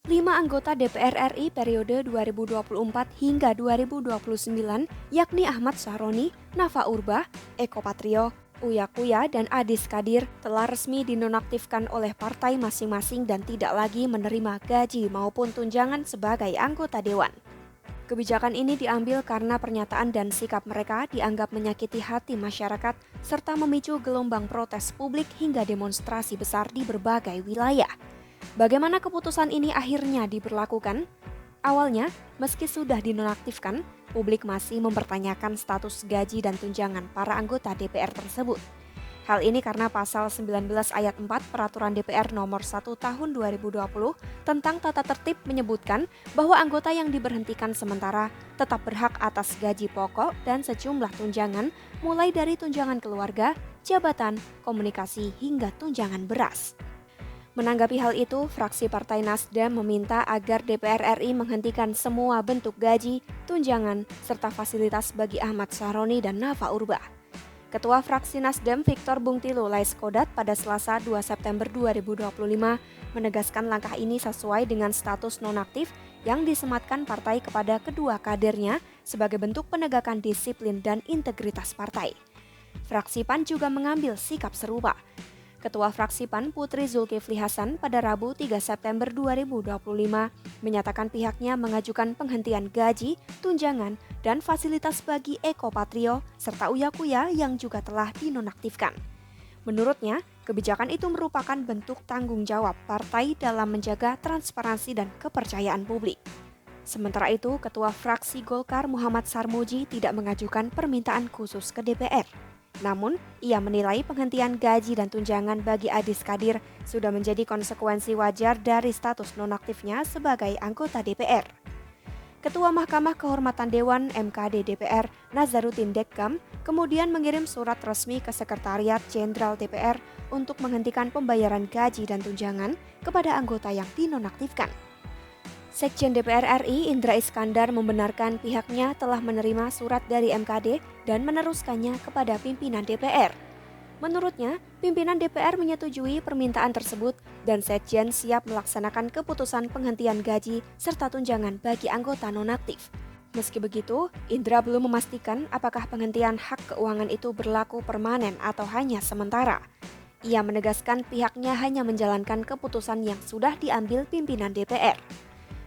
5 anggota DPR RI periode 2024 hingga 2029, yakni Ahmad Sahroni, Nafa Urbah, Eko Patrio, Uya Kuya, dan Adis Kadir telah resmi dinonaktifkan oleh partai masing-masing dan tidak lagi menerima gaji maupun tunjangan sebagai anggota dewan. Kebijakan ini diambil karena pernyataan dan sikap mereka dianggap menyakiti hati masyarakat serta memicu gelombang protes publik hingga demonstrasi besar di berbagai wilayah. Bagaimana keputusan ini akhirnya diberlakukan? Awalnya, meski sudah dinonaktifkan, publik masih mempertanyakan status gaji dan tunjangan para anggota DPR tersebut. Hal ini karena pasal 19 ayat 4 Peraturan DPR nomor 1 tahun 2020 tentang tata tertib menyebutkan bahwa anggota yang diberhentikan sementara tetap berhak atas gaji pokok dan sejumlah tunjangan mulai dari tunjangan keluarga, jabatan, komunikasi hingga tunjangan beras. Menanggapi hal itu, fraksi Partai Nasdem meminta agar DPR RI menghentikan semua bentuk gaji, tunjangan, serta fasilitas bagi Ahmad Sahroni dan Nafa Urbah. Ketua fraksi Nasdem Victor Bungtilo Laiskodat pada Selasa 2 September 2025 menegaskan langkah ini sesuai dengan status nonaktif yang disematkan partai kepada kedua kadernya sebagai bentuk penegakan disiplin dan integritas partai. Fraksi PAN juga mengambil sikap serupa. Ketua fraksi PAN Putri Zulkifli Hasan pada Rabu 3 September 2025 menyatakan pihaknya mengajukan penghentian gaji, tunjangan, dan fasilitas bagi Eko Patrio serta Uya Kuya yang juga telah dinonaktifkan. Menurutnya, kebijakan itu merupakan bentuk tanggung jawab partai dalam menjaga transparansi dan kepercayaan publik. Sementara itu, Ketua fraksi Golkar Muhammad Sarmuji tidak mengajukan permintaan khusus ke DPR. Namun, ia menilai penghentian gaji dan tunjangan bagi Adis Kadir sudah menjadi konsekuensi wajar dari status nonaktifnya sebagai anggota DPR. Ketua Mahkamah Kehormatan Dewan (MKD) DPR, Nazaruddin Dekkam, kemudian mengirim surat resmi ke Sekretariat Jenderal DPR untuk menghentikan pembayaran gaji dan tunjangan kepada anggota yang dinonaktifkan. Sekjen DPR RI Indra Iskandar membenarkan pihaknya telah menerima surat dari MKD dan meneruskannya kepada pimpinan DPR. Menurutnya, pimpinan DPR menyetujui permintaan tersebut dan Sekjen siap melaksanakan keputusan penghentian gaji serta tunjangan bagi anggota nonaktif. Meski begitu, Indra belum memastikan apakah penghentian hak keuangan itu berlaku permanen atau hanya sementara. Ia menegaskan pihaknya hanya menjalankan keputusan yang sudah diambil pimpinan DPR.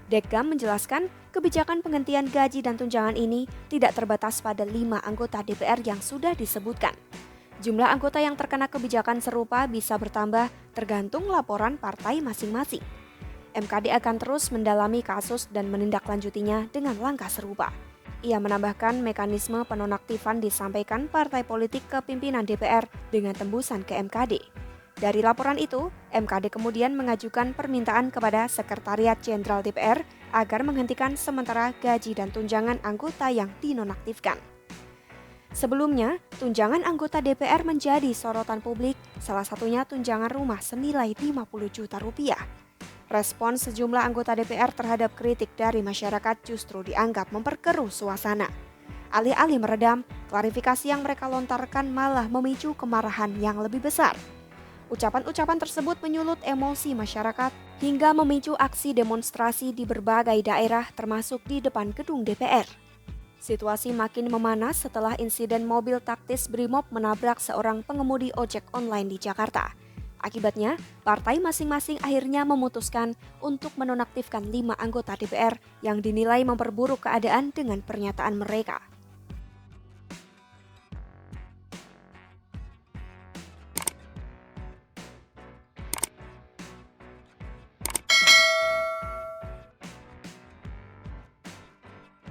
Dekkam menjelaskan kebijakan penghentian gaji dan tunjangan ini tidak terbatas pada 5 anggota DPR yang sudah disebutkan. Jumlah anggota yang terkena kebijakan serupa bisa bertambah tergantung laporan partai masing-masing. MKD akan terus mendalami kasus dan menindaklanjutinya dengan langkah serupa. Ia menambahkan mekanisme penonaktifan disampaikan partai politik ke pimpinan DPR dengan tembusan ke MKD. Dari laporan itu, MKD kemudian mengajukan permintaan kepada Sekretariat Jenderal DPR agar menghentikan sementara gaji dan tunjangan anggota yang dinonaktifkan. Sebelumnya, tunjangan anggota DPR menjadi sorotan publik, salah satunya tunjangan rumah senilai 50 juta rupiah. Respon sejumlah anggota DPR terhadap kritik dari masyarakat justru dianggap memperkeruh suasana. Alih-alih meredam, klarifikasi yang mereka lontarkan malah memicu kemarahan yang lebih besar. Ucapan-ucapan tersebut menyulut emosi masyarakat hingga memicu aksi demonstrasi di berbagai daerah termasuk di depan gedung DPR. Situasi makin memanas setelah insiden mobil taktis Brimob menabrak seorang pengemudi ojek online di Jakarta. Akibatnya, partai masing-masing akhirnya memutuskan untuk menonaktifkan 5 anggota DPR yang dinilai memperburuk keadaan dengan pernyataan mereka.